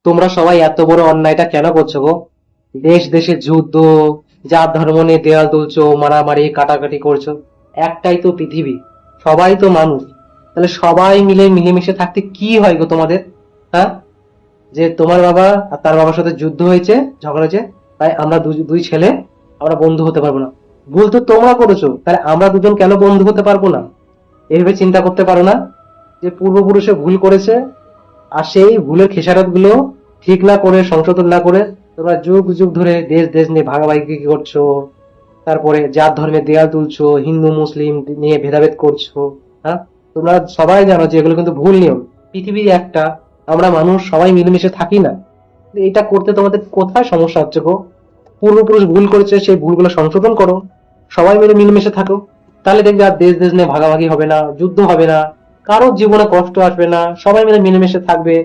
তোমরা সবাই এত বড় অন্যায়টা কেন করছো গো? দেশ দেশে যুদ্ধ, জাত ধর্ম নিয়ে দেয়াল তুলছো, মারামারি কাটাকাটি করছো। একটাই তো পৃথিবী, সবাই তো মানুষ। তাহলে সবাই মিলে মিলেমিশে থাকতে কি হয় গো তোমাদের? হ্যাঁ, যে তোমার বাবা আর তার বাবার সাথে যুদ্ধ হয়েছে, ঝগড়া হয়েছে, তাই আমরা দুই দুই ছেলে আমরা বন্ধু হতে পারবো না? ভুল তো তোমরা করেছো, তাহলে আমরা দুজন কেন বন্ধু হতে পারবো না? এইভাবে চিন্তা করতে পারো না যে পূর্বপুরুষে ভুল করেছে, আর সেই ভুলের খেসারত গুলো ঠিক না করে, সংশোধন না করে, তোমরা যুগ যুগ ধরে দেশ দেশ নিয়ে ভাগাভাগি কি করছো, তারপরে জাত ধর্মের দেয়াল তুলছো, হিন্দু মুসলিম নিয়ে ভেদাভেদ করছো। হ্যাঁ, তোমরা সবাই জানো যে এগুলো কিন্তু ভুল নিয়ম। পৃথিবী একটা, আমরা মানুষ সবাই মিলেমিশে থাকি না? এটা করতে তোমাদের কোথায় সমস্যা হচ্ছে গো? পূর্বপুরুষ ভুল করেছে, সেই ভুলগুলো সংশোধন করো, সবাই মিলে মিলেমিশে থাকো। তাহলে দেখবে আর দেশ দেশ নিয়ে ভাগাভাগি হবে না, যুদ্ধ হবে না, কারোর জীবনে কষ্ট আসবে না, সবাই মিলে মিলেমিশে থাকবে।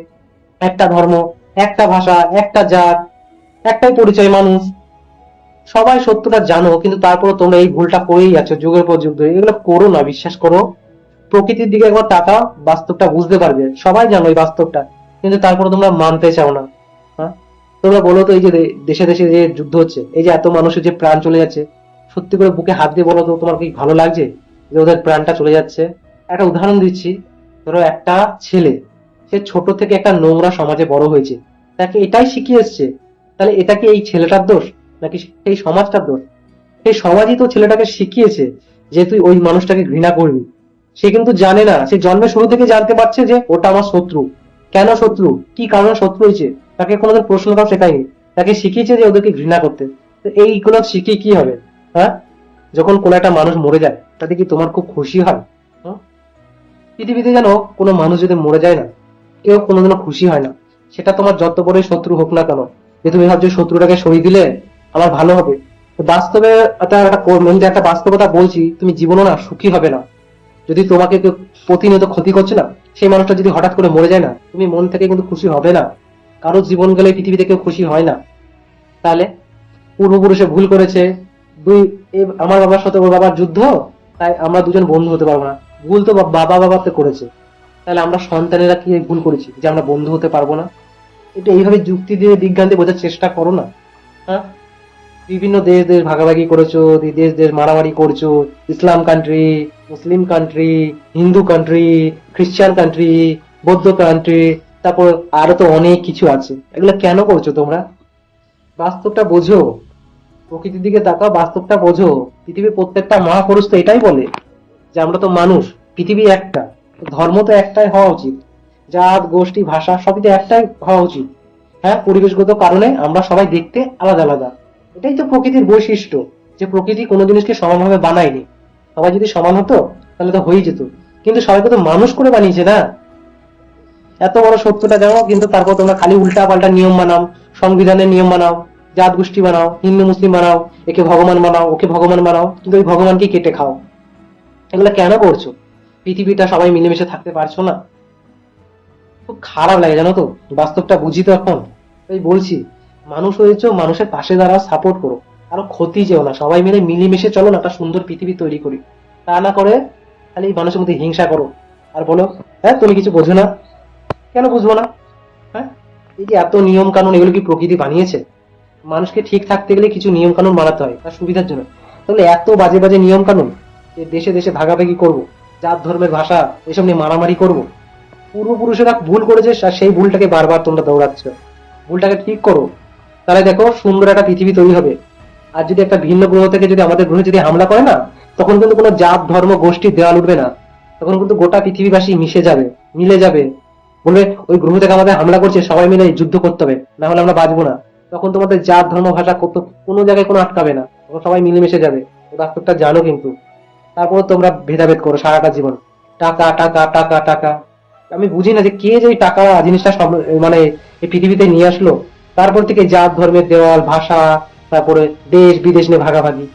একটা ধর্ম, একটা ভাষা, একটা জাত, একটাই পরিচয় মানুষ। সবাই সত্যটা জানো, কিন্তু তারপরে তোমরা এই ভুলটা করেই যাচ্ছ যুগের পর যুগ ধরে। এগুলো করো না, বিশ্বাস করো। প্রকৃতির দিকে একবার তাকাও, বাস্তবটা বুঝতে পারবে। সবাই জানো এই বাস্তবটা, কিন্তু তারপরে তোমরা মানতে চাও না। হ্যাঁ, তোমরা বলো তো, এই যে দেশে দেশে যে যুদ্ধ হচ্ছে, এই যে এত মানুষের যে প্রাণ চলে যাচ্ছে, সত্যি করে বুকে হাত দিয়ে বলো তো, তোমার কি ভালো লাগছে যে ওদের প্রাণটা চলে যাচ্ছে? একটা উদাহরণ দিচ্ছি। ধরো একটা ছেলে, সে ছোট থেকে একটা নোংরা সমাজে বড় হয়েছে, তাকে এটাই শিখিয়ে এসছে। তাহলে এটা কি এই ছেলেটার দোষ, নাকি সেই সমাজটার দোষ? সেই সমাজই তো ছেলেটাকে শিখিয়েছে যে তুই ওই মানুষটাকে ঘৃণা করবি। সে কিন্তু জানে না, সে জন্মের শুরু থেকে জানতে পারছে যে ওটা আমার শত্রু। কেন শত্রু, কি কারণে শত্রু হয়েছে, তাকে কোনোদিন প্রশ্নটাও শেখায়নি। তাকে শিখিয়েছে যে ওদেরকে ঘৃণা করতে। তো এইগুলো শিখিয়ে কি হবে? হ্যাঁ, যখন কোনো একটা মানুষ মরে যায়, তাতে কি তোমার খুব খুশি হয়? হুম? পৃথিবীতে যেন কোনো মানুষ যদি মরে যায় না, কেউ কোনোদিনও খুশি হয় না। সেটা তোমার যত বড়ই শত্রু হোক না কেন, যে তুমি ভাবছো শত্রুটাকে সরিয়ে দিলে আমার ভালো হবে। তো বাস্তবে আমি যে একটা বাস্তবতা বলছি, তুমি জীবনও না সুখী হবে না। যদি তোমাকে কেউ প্রতিনিয়ত ক্ষতি করছে না, সেই মানুষটা যদি হঠাৎ করে মরে যায় না, তুমি মন থেকে কিন্তু খুশি হবে না। কারো জীবন গেলে পৃথিবীতে কেউ খুশি হয় না। তাহলে পূর্বপুরুষে ভুল করেছে, আমার বাবার সাথে ওর বাবার যুদ্ধ, তাই আমরা দুজন বন্ধু হতে পারবো না। ভুল তো বাবা বাবাতে করেছে, তাহলে আমরা সন্তানেরা কি ভুল করেছি যে আমরা বন্ধু হতে পারবো না? এটা এইভাবে যুক্তি দিয়ে বিজ্ঞান দিয়ে বোঝার চেষ্টা করো না। হ্যাঁ, বিভিন্ন দেশ দেশ ভাগাভাগি করেছো, দেশ দেশ মারামারি করছো। Islam country, Muslim country, Hindu country, খ্রিস্টান কান্ট্রি, বৌদ্ধ কান্ট্রি, তারপর আরো তো অনেক কিছু আছে। এগুলো কেন করছো তোমরা? বাস্তবটা বোঝো, প্রকৃতির দিকে তাকাও, বাস্তবটা বোঝো। পৃথিবীর প্রত্যেকটা মহাপুরুষ তো এটাই বলে যে আমরা তো মানুষ, পৃথিবী একটা, ধর্ম তো একটাই হওয়া উচিত, জাত গোষ্ঠী ভাষা সবই তো একটাই হওয়া উচিত। হ্যাঁ, পরিবেশগত কারণে আমরা সবাই দেখতে আলাদা আলাদা। এটাই তো প্রকৃতির বৈশিষ্ট্য, যে প্রকৃতি কোনো জিনিসকে সমানভাবে বানায়নি। সবাই যদি সমান হতো তাহলে তো হয়েই যেত, কিন্তু সবাইকে তো মানুষ করে বানিয়েছে না। এত বড় সত্যটা জানো, কিন্তু তারপর তোমরা খালি উল্টা পাল্টা নিয়ম বানাও, সংবিধানের নিয়ম বানাও, জাত গোষ্ঠী বানাও, হিন্দু মুসলিম বানাও, একে ভগবান বানাও, ওকে ভগবান বানাও, কিন্তু ওই ভগবানকে কেটে খাও। এগুলো কেন করছো? পৃথিবীটা সবাই মিলেমিশে থাকতে পারছো না? খুব খারাপ লাগে জানো তো। বাস্তবটা বুঝি তো এখন, তাই বলছি, মানুষ হয়েছো, মানুষের পাশে দাঁড়াও, সাপোর্ট করো, আরো ক্ষতি যেও না। সবাই মিলে মিলেমিশে চলো না, একটা সুন্দর পৃথিবী তৈরি করি। তা না করে খালি মানুষের মধ্যে হিংসা করো, আর বলো হ্যাঁ তুমি কিছু বোঝো না। কেন বুঝবো না? হ্যাঁ, এই যে এত নিয়ম কানুন, এগুলো কি প্রকৃতি বানিয়েছে? মানুষকে ঠিক থাকতে গেলে কিছু নিয়ম কানুন বানাতে হয় তার সুবিধার জন্য। তাহলে এত বাজে বাজে নিয়ম কানুন, যে দেশে দেশে ভাগাভাগি করব, জাত ধর্মের ভাষা এসব নিয়ে মারামারি করব। পূর্বপুরুষেরা ভুল করেছে, আর সেই ভুলটাকে বারবার তোমরা দৌড়াচ্ছ। ভুলটাকে ঠিক করো, তাহলে দেখো সুন্দর একটা পৃথিবী তৈরি হবে। আর যদি একটা ভিন্ন গ্রহ থেকে যদি আমাদের গ্রহে যদি হামলা করে না, তখন কিন্তু কোনো জাত ধর্ম গোষ্ঠীর দেওয়াল উঠবে না। তখন কিন্তু গোটা পৃথিবীবাসী মিশে যাবে, মিলে যাবে। বলবে ওই গ্রহ থেকে আমাদের হামলা করছে, সবাই মিলে যুদ্ধ করতে হবে, না হলে আমরা বাঁচবো না। তখন তোমাদের জাত ধর্ম ভাষা কত, কোনো জায়গায় কোনো আটকাবে না, তখন সবাই মিলেমিশে যাবে। এই বাস্তবটা জানো কিন্তু, তারপর তোমরা ভেদাভেদ করো সারাটা জীবন। টাকা টাকা টাকা টাকা। আমি বুঝি না যে কে যে এই টাকা জিনিসটা সব, মানে এই পৃথিবীতে নিয়ে আসলো। তারপর থেকে জাত ধর্মের দেওয়াল, ভাষা, তারপরে দেশ বিদেশ নিয়ে ভাগাভাগি।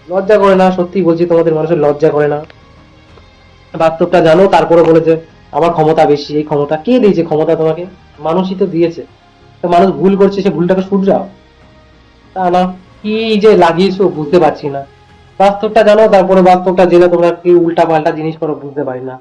লজ্জা করে না? সত্যি বলছি, তোমাদের মানুষের লজ্জা করে না? বাস্তবটা জানো, তারপরে বলেছে আমার ক্ষমতা বেশি। এই ক্ষমতা কে দিয়েছে? ক্ষমতা তোমাকে মানুষই তো দিয়েছে। তো মানুষ ভুল করছে, সে ভুলটাকে শুধরাও। তা না, কি যে লাগিয়েছো বুঝতে পারছি না। বাস্তবটা জানো, তারপরে বাস্তবটা জেনে তোমরা কি উল্টা পাল্টা জিনিস করো বুঝতে পারি না।